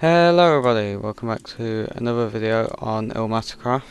Hello everybody, welcome back to another video on Illmatic.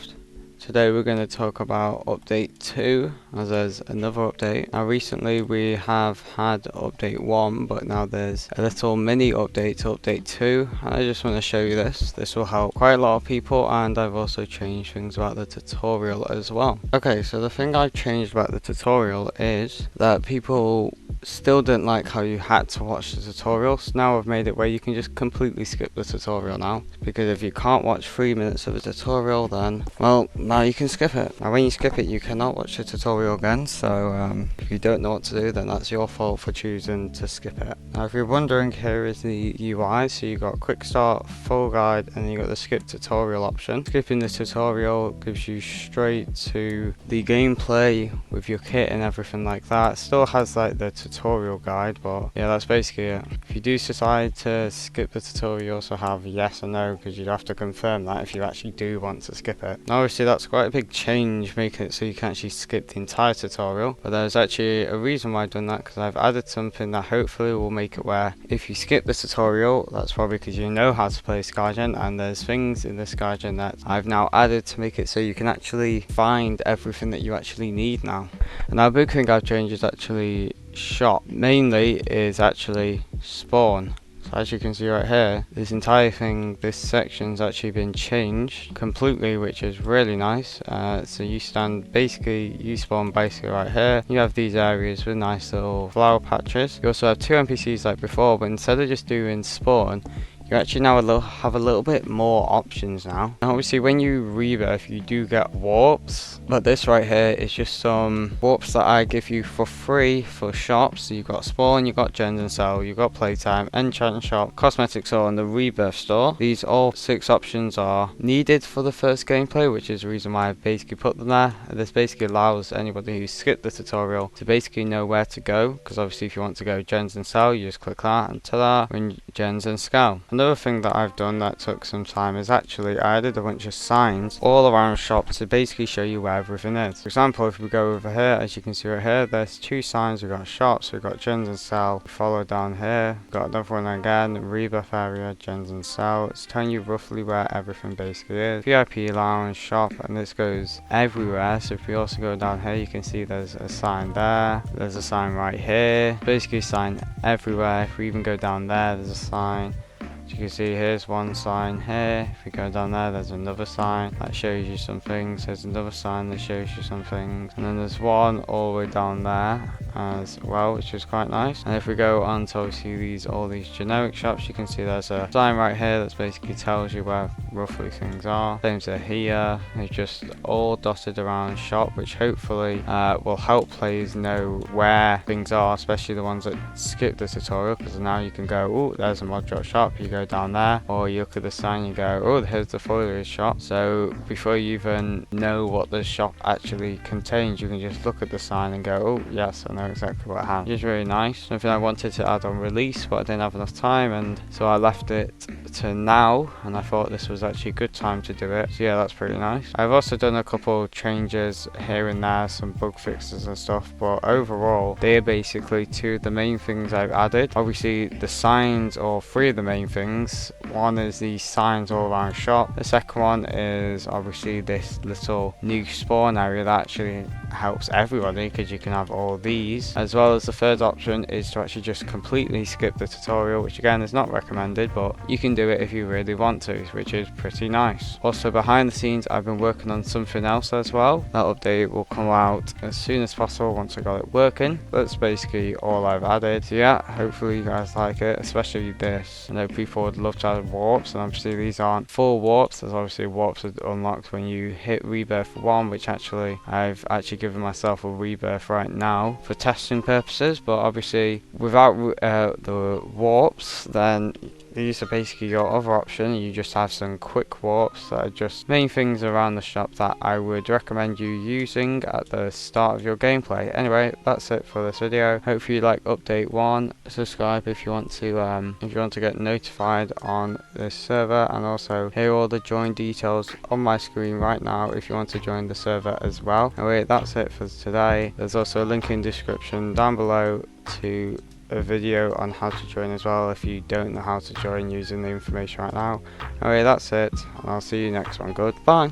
Today we're going to talk about update 2, as there's another update. Now recently we have had update 1, but now there's a little mini update to update 2, and I just want to show you this. This will help quite a lot of people, and I've also changed things about the tutorial as well. Okay, so the thing I've changed about the tutorial is that people still didn't like how you had to watch the tutorial, so now I've made it where you can just completely skip the tutorial now, because if you can't watch 3 minutes of a tutorial, then well, now you can skip it. Now when you skip it, you cannot watch the tutorial again, so if you don't know what to do, then that's your fault for choosing to skip it. Now if you're wondering, here is the UI. So you got quick start, full guide, and then you got the skip tutorial option. Skipping the tutorial gives you straight to the gameplay with your kit and everything like that. It still has like the tutorial guide, but yeah, that's basically it. If you do decide to skip the tutorial, you also have yes or no, because you'd have to confirm that if you actually do want to skip it. Now obviously that's quite a big change, making it so you can actually skip the entire tutorial, but there's actually a reason why I've done that, because I've added something that hopefully will make it where if you skip the tutorial, that's probably because you know how to play Skygen, and there's things in the Skygen that I've now added to make it so you can actually find everything that you actually need now. And now a big thing I've changed is actually shop. Mainly is actually spawn. So as you can see right here, this entire thing, this section's actually been changed completely, which is really nice. So you spawn basically right here. You have these areas with nice little flower patches. You also have 2 NPCs like before, but instead of just doing spawn, you actually now have a little bit more options now. Now obviously when you rebirth, you do get warps, but this right here is just some warps that I give you for free for shops. So you've got spawn, you've got gens and sell, you've got playtime, Enchant Shop, Cosmetic Store, and the Rebirth Store. These all 6 options are needed for the first gameplay, which is the reason why I basically put them there. This basically allows anybody who skipped the tutorial to basically know where to go, because obviously if you want to go gens and sell, you just click that and ta-da, when gens and sell. Another thing that I've done that took some time is actually I added a bunch of signs all around shop to basically show you where everything is. For example, if we go over here, as you can see right here, there's 2 signs. We've got shops, we've got gens and sell. Follow down here, we've got another one again, rebirth area, gens and sell. It's telling you roughly where everything basically is. VIP lounge, shop, and this goes everywhere. So if we also go down here, you can see there's a sign there, there's a sign right here, basically a sign everywhere. If we even go down there, there's a sign. You can see here's one sign here. If we go down there, there's another sign that shows you some things. There's another sign that shows you some things, and then there's one all the way down there as well, which is quite nice. And if we go on to obviously all these generic shops, you can see there's a sign right here that basically tells you where roughly things are. Same to here, it's just all dotted around shop, which hopefully will help players know where things are, especially the ones that skip the tutorial, because now you can go, oh, there's a mod drop shop, you go down there, or you look at the sign, you go, oh, here's the foliage shop. So before you even know what the shop actually contains, you can just look at the sign and go, oh yes, I know exactly what I have. Which is really nice. Something I wanted to add on release, but I didn't have enough time, and so I left it to now, and I thought this was actually a good time to do it. So yeah, that's pretty nice. I've also done a couple changes here and there, some bug fixes and stuff, but overall they're basically 2 of the main things I've added. Obviously the signs, or 3 of the main things. One is the signs all around shop. The second one is obviously this little new spawn area that actually helps everybody, because you can have all these, as well as the third option is to actually just completely skip the tutorial, which again is not recommended, but you can do it if you really want to, which is pretty nice. Also behind the scenes, I've been working on something else as well. That update will come out as soon as possible once I got it working. That's basically all I've added. So yeah, hopefully you guys like it, especially this. I know people would love to add warps, and obviously these aren't full warps. There's obviously warps unlocked when you hit rebirth 1, which I've actually given myself a rebirth right now for testing purposes, but obviously without the warps, then these are basically your other option. You just have some quick warps that are just main things around the shop that I would recommend you using at the start of your gameplay. Anyway, that's it for this video. Hopefully you like update 1. Subscribe if you want to get notified on this server, and also hear all the join details on my screen right now if you want to join the server as well. Anyway, that's it for today. There's also a link in the description down below to a video on how to join as well if you don't know how to join using the information right now. Anyway, that's it, and I'll see you next one. Goodbye.